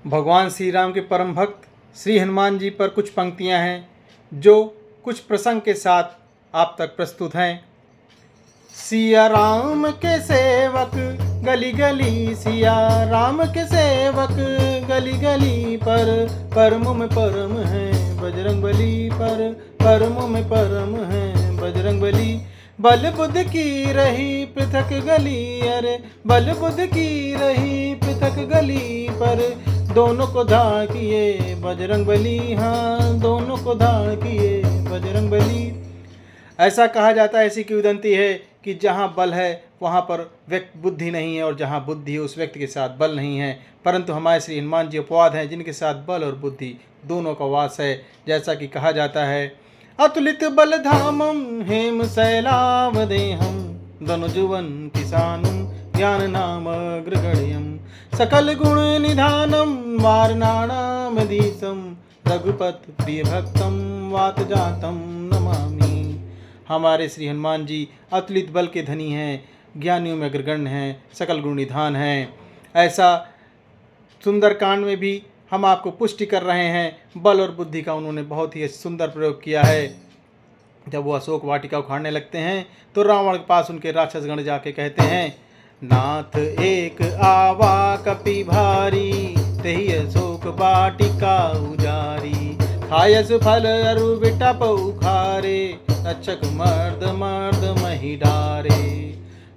भगवान श्री राम के परम भक्त श्री हनुमान जी पर कुछ पंक्तियां हैं जो कुछ प्रसंग के साथ आप तक प्रस्तुत हैं। सिया राम के सेवक गली गली, सिया राम के सेवक गली गली पर, परम में परम है बजरंगबली पर, परम में परम है बजरंगबली। बल बुद्ध की रही पृथक गली, अरे बल बुद्ध की रही पृथक गली पर, दोनों को धार किए बजरंगबली, हाँ दोनों को धार किए बजरंगबली। ऐसा कहा जाता है, ऐसी किंवदंती है कि जहाँ बल है वहाँ पर व्यक्ति बुद्धि नहीं है, और जहाँ बुद्धि है उस व्यक्ति के साथ बल नहीं है। परंतु हमारे श्री हनुमान जी अपवाद हैं जिनके साथ बल और बुद्धि दोनों का वास है। जैसा कि कहा जाता है, अतुलित बल धामम हेम शैलावदेहम, धनुजुवन किसानम ज्ञान नाम अग्रगण्यम, सकल गुण निधानम वारणाणामधीशम, रघुपत प्रिय भक्तम वात जातम नमामि। हमारे श्री हनुमान जी अतुलित बल के धनी हैं, ज्ञानियों में अग्रगण्य हैं, सकल गुण निधान हैं। ऐसा सुंदर कांड में भी हम आपको पुष्टि कर रहे हैं। बल और बुद्धि का उन्होंने बहुत ही सुंदर प्रयोग किया है। जब वो अशोक वाटिका उखाड़ने लगते हैं तो रावण के पास उनके राक्षस गण जाके कहते हैं, नाथ एक आवा कपि भारी, तेहि अशोक वाटिका उजारी, खायस फल अरु विटप उखारे, रक्षक मर्द मर्द मही डारे।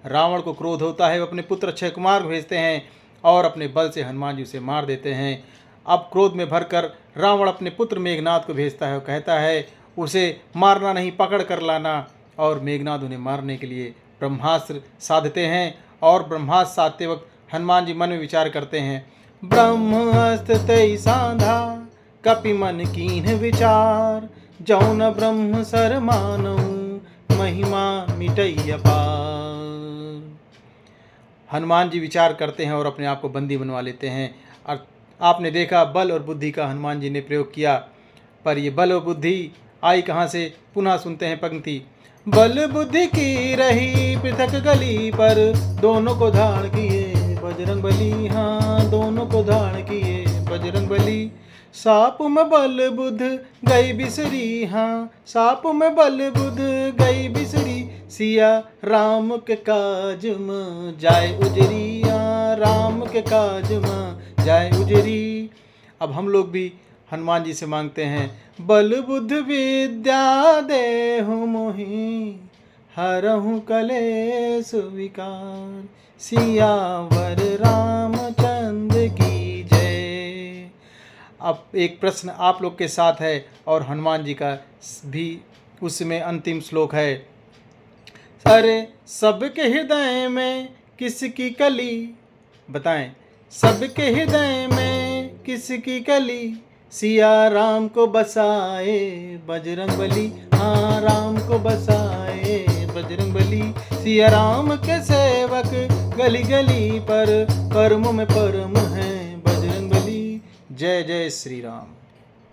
रावण को क्रोध होता है, वो अपने पुत्र अक्षय कुमार को भेजते हैं और अपने बल से हनुमान जी उसे मार देते हैं। अब क्रोध में भरकर रावण अपने पुत्र मेघनाद को भेजता है, वो कहता है उसे मारना नहीं पकड़ कर लाना, और मेघनाद उन्हें मारने के लिए ब्रह्मास्त्र साधते हैं। और ब्रह्मास्त्र साधते वक्त हनुमान जी मन में विचार करते हैं, ब्रह्मास्त्र तै साधा कपि मन कीन्ह विचार, जौन ब्रह्म सर मानऊ महिमा मिटई अपार। हनुमान जी विचार करते हैं और अपने आप को बंदी बनवा लेते हैं। और आपने देखा बल और बुद्धि का हनुमान जी ने प्रयोग किया, पर ये बल और बुद्धि आई कहाँ से? पुनः सुनते हैं पंक्ति, बल बुद्धि की रही पृथक गली पर, दोनों को धारण किए बजरंगबली, हाँ दोनों को धारण किए बजरंगबली। साप में बल बुध गई बिसरी, हाँ साप में बल बुध गई बिसरी, सिया राम के काज में जाय उजरी, हाँ राम के काज में जाय उजरी। अब हम लोग भी हनुमान जी से मांगते हैं, बल बुद्ध विद्या देहु मोहि, हरहु कलेश विकार, सियावर रामचंद्र की जय। अब एक प्रश्न आप लोग के साथ है और हनुमान जी का भी उसमें अंतिम श्लोक है, अरे सबके हृदय में किसकी कली, बताएं सबके हृदय में किसकी कली, सिया राम को बसाए बजरंगबली, हाँ राम को बसाए बजरंगबली। सिया राम के सेवक गली गली पर, परम में परम है बजरंगबली। जय जय श्री राम।